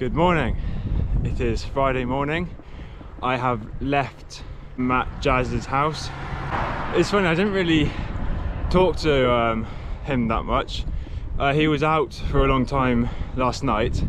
Good morning. It is Friday morning. I have left Matt Jazz's house. It's funny, I didn't really talk to him that much. He was out for a long time last night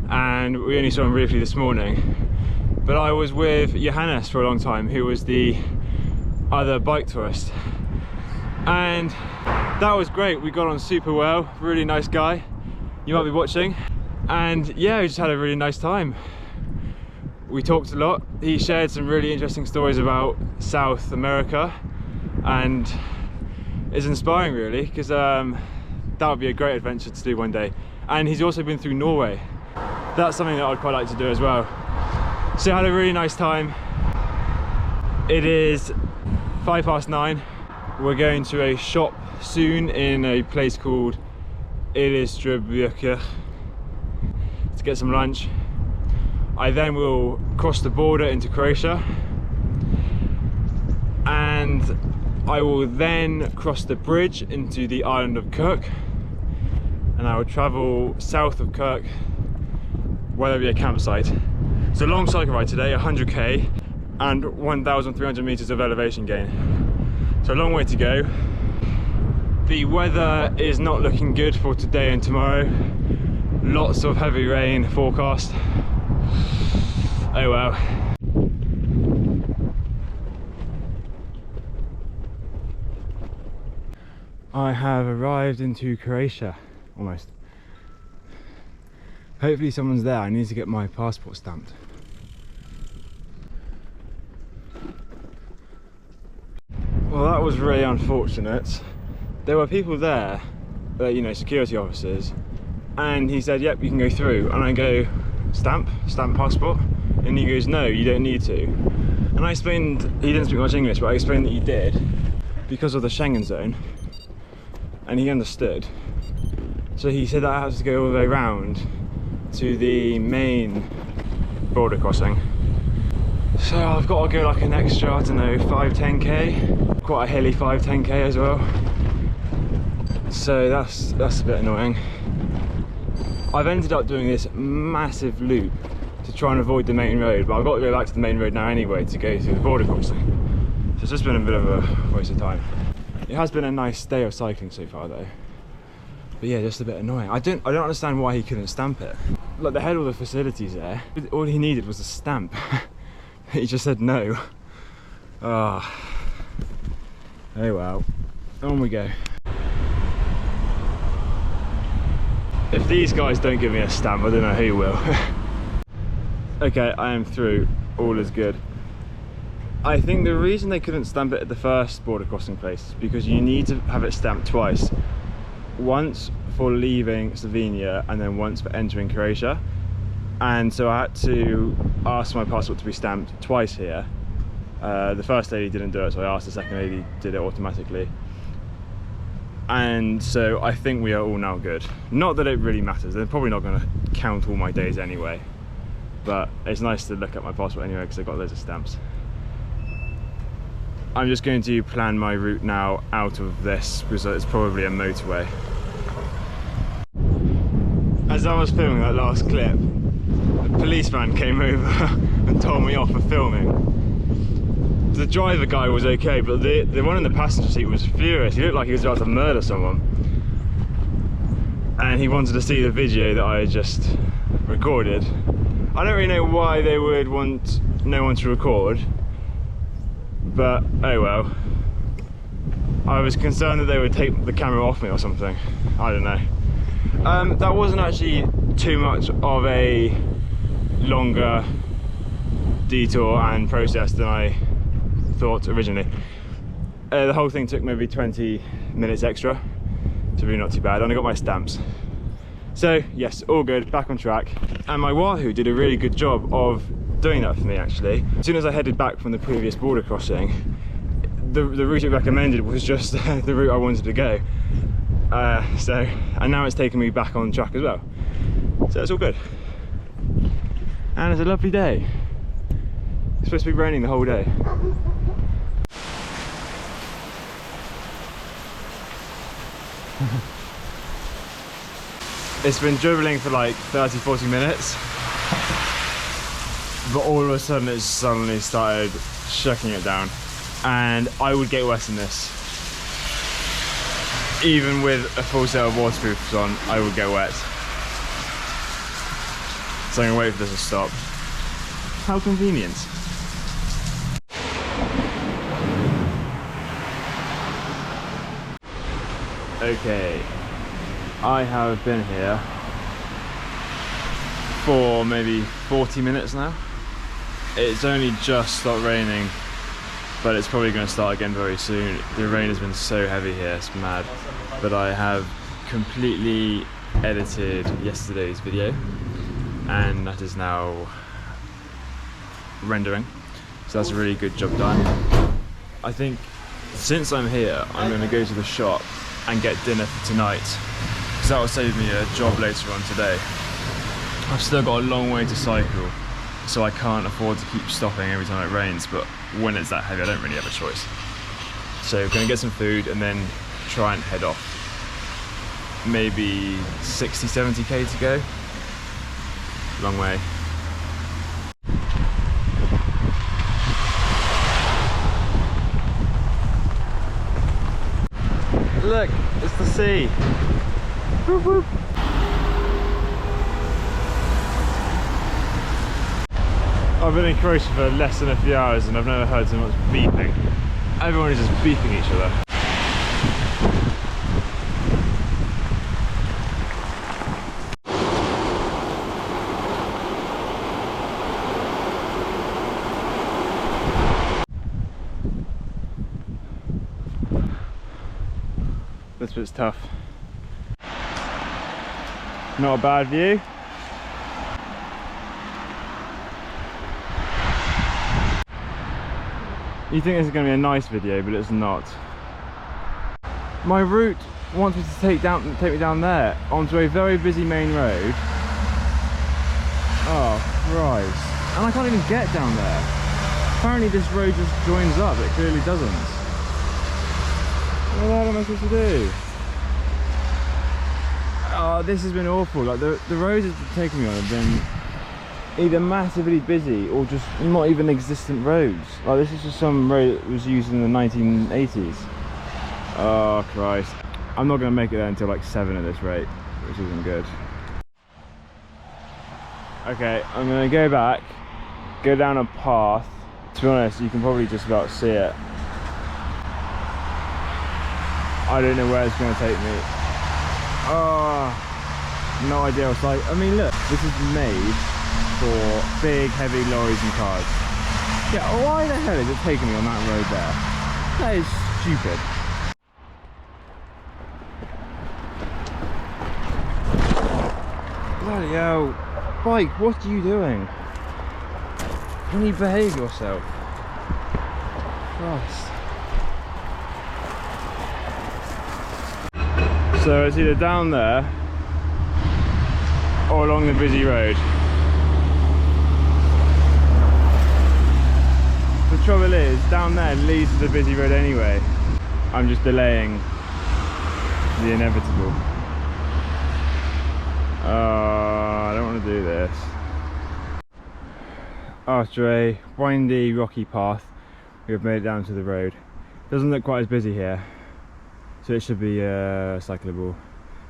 and we only saw him briefly this morning. But I was with Johannes for a long time, who was the other bike tourist. And that was great. We got on super well, really nice guy. You might be watching. And yeah, we just had a really nice time. We talked a lot. He shared some really interesting stories about South America and it's inspiring really, because that would be a great adventure to do one day. And he's also been through Norway. That's something that I'd quite like to do as well. So I had a really nice time. It is 9:05. We're going to a shop soon in a place called Europe to get some lunch. I then will cross the border into Croatia and I will then cross the bridge into the island of Kirk and I will travel south of Kirk where there'll be a campsite. It's a long cycle ride today, 100k and 1,300 meters of elevation gain. So a long way to go. The weather is not looking good for today and tomorrow. Lots of heavy rain forecast. Oh well. I have arrived into Croatia, almost. Hopefully someone's there. I need to get my passport stamped. Well, that was really unfortunate. There were people there, you know, security officers, and he said, yep, you can go through. And I go, stamp passport? And he goes, no, you don't need to. And I explained, he didn't speak much English, but I explained that you did because of the Schengen zone. And he understood. So he said that I have to go all the way around to the main border crossing. So I've got to go like an extra, I don't know, 5-10k. Quite a hilly 5-10k as well. So that's a bit annoying. I've ended up doing this massive loop to try and avoid the main road, but I've got to go back to the main road now anyway to go through the border crossing. So it's just been a bit of a waste of time. It has been a nice day of cycling so far though. But yeah, just a bit annoying. I don't understand why he couldn't stamp it. Look, they had all the facilities there. All he needed was a stamp. He just said no. Ah. Oh well. On we go. If these guys don't give me a stamp, I don't know who will. Okay, I am through. All is good. I think the reason they couldn't stamp it at the first border crossing place is because you need to have it stamped twice. Once for leaving Slovenia and then once for entering Croatia. And so I had to ask my passport to be stamped twice here. The first lady didn't do it, so I asked the second lady, did it automatically. And so I think we are all now good. Not that it really matters, they're probably not going to count all my days anyway. But it's nice to look at my passport anyway because I've got loads of stamps. I'm just going to plan my route now out of this because it's probably a motorway. As I was filming that last clip, a policeman came over and told me off for filming. The driver guy was okay, but the one in the passenger seat was furious. He looked like he was about to murder someone. And he wanted to see the video that I had just recorded. I don't really know why they would want no one to record, but oh well. I was concerned that they would take the camera off me or something. I don't know. That wasn't actually too much of a longer detour and process than I thought originally. The whole thing took maybe 20 minutes extra, so really not too bad, and I got my stamps. So yes, all good, back on track. And my Wahoo did a really good job of doing that for me actually. As soon as I headed back from the previous border crossing, the route it recommended was just the route I wanted to go. And now it's taken me back on track as well. So it's all good. And it's a lovely day. It's supposed to be raining the whole day. It's been dribbling for like 30-40 minutes but all of a sudden it suddenly started shucking it down, and I would get worse than this. Even with a full set of waterproofs on, I would get wet. So I'm gonna wait for this to stop. How convenient. Okay, I have been here for maybe 40 minutes now. It's only just stopped raining, but it's probably going to start again very soon. The rain has been so heavy here, it's mad. But I have completely edited yesterday's video, and that is now rendering. So that's a really good job done. I think since I'm here, I'm going to go to the shop and get dinner for tonight, because that will save me a job later on today. I've still got a long way to cycle, so I can't afford to keep stopping every time it rains, but when it's that heavy I don't really have a choice. So I'm going to get some food and then try and head off. Maybe 60-70k to go. Long way. Look, it's the sea. Whoop, whoop. I've been in Croatia for less than a few hours and I've never heard so much beeping. Everyone is just beeping each other. This bit's tough. Not a bad view. You think this is going to be a nice video, but it's not. My route wants me to take me down there onto a very busy main road. Oh Christ! And I can't even get down there. Apparently this road just joins up. It clearly doesn't. What the hell am I supposed to do? Oh, this has been awful. Like the roads it's taken me on have been either massively busy or just not even existent roads. Like this is just some road that was used in the 1980s. Oh Christ. I'm not going to make it there until like 7 at this rate, which isn't good. Okay, I'm going to go back, go down a path. To be honest, you can probably just about see it. I don't know where it's going to take me. Oh, no idea. It's like, I mean look, this is made for big heavy lorries and cars. Yeah, why the hell is it taking me on that road there? That is stupid. Bloody hell. Bike, what are you doing? Can you behave yourself? Christ. So it's either down there or along the busy road. The trouble is, down there leads to the busy road anyway. I'm just delaying the inevitable. I don't want to do this. After a windy, rocky path, we have made it down to the road. Doesn't look quite as busy here, so it should be cyclable.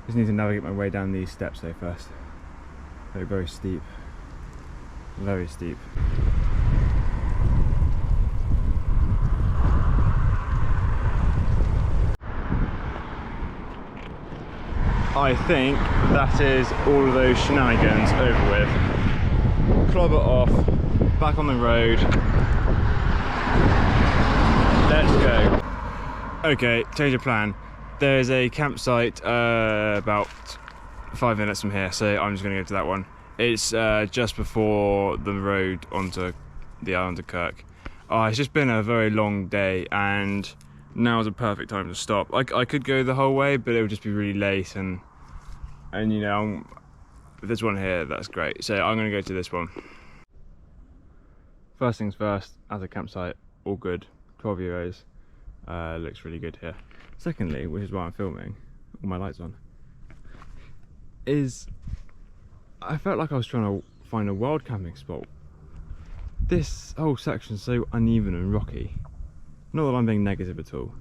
Just need to navigate my way down these steps though first. They're very steep. Very steep. I think that is all of those shenanigans over with. Clobber off, back on the road. Let's go. Okay, change of plan. There's a campsite about 5 minutes from here, so I'm just going to go to that one. It's just before the road onto the island of Kirk. It's just been a very long day, and now is a perfect time to stop. I could go the whole way, but it would just be really late, and you know, there's one here that's great, so I'm going to go to this one. First things first, as a campsite, all good. 12 euros. Looks really good here. Secondly, which is why I'm filming, all my lights on, is I felt like I was trying to find a wild camping spot This whole section's so uneven and rocky. Not that I'm being negative at all,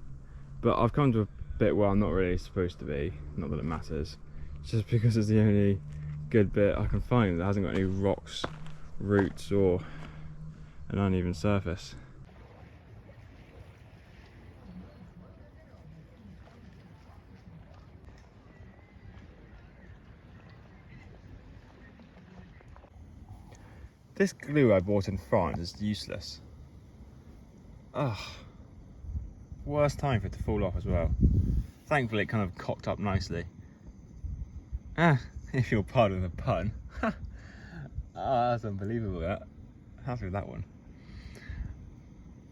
but I've come to a bit where I'm not really supposed to be, not that it matters, just because it's the only good bit I can find that hasn't got any rocks, roots or an uneven surface. This glue I bought in France is useless. Ugh. Worst time for it to fall off as well. Thankfully it kind of cocked up nicely. If you'll pardon the pun. Oh, that's unbelievable that. Happy with that one.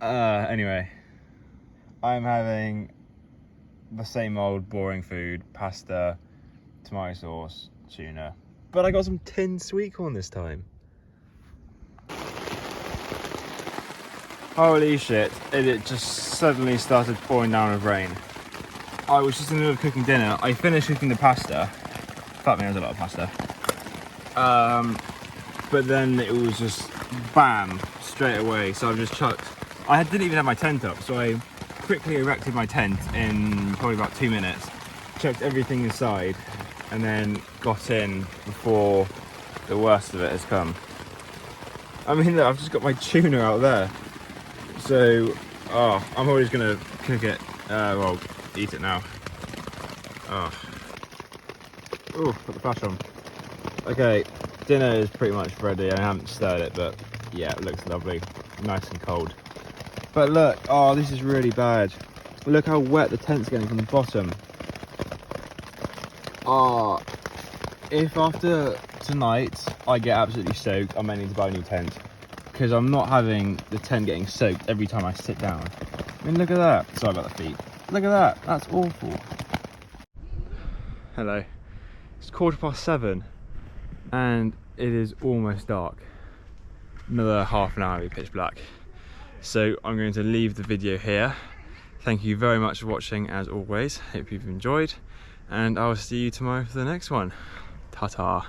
Anyway. I'm having the same old boring food. Pasta, tomato sauce, tuna. But I got some tinned sweet corn this time. Holy shit, it just suddenly started pouring down with rain. I was just in the middle of cooking dinner. I finished cooking the pasta. Fuck me, there's a lot of pasta. But then it was just bam, straight away. So I've just chucked, didn't even have my tent up, so I quickly erected my tent in probably about 2 minutes. Chucked everything inside and then got in before the worst of it has come. I mean, look, I've just got my tuna out there. So, I'm always gonna cook it, well, eat it now. Ooh, put the flash on. Okay, dinner is pretty much ready. I haven't stirred it, but yeah, it looks lovely. Nice and cold. But look, this is really bad. Look how wet the tent's getting from the bottom. If after tonight I get absolutely soaked, I might need to buy a new tent. Because I'm not having the tent getting soaked every time I sit down. I mean, look at that. Sorry about the feet. Look at that. That's awful. Hello. It's 7:15 and it is almost dark. Another half an hour will be pitch black. So I'm going to leave the video here. Thank you very much for watching as always. Hope you've enjoyed and I'll see you tomorrow for the next one. Ta-ta.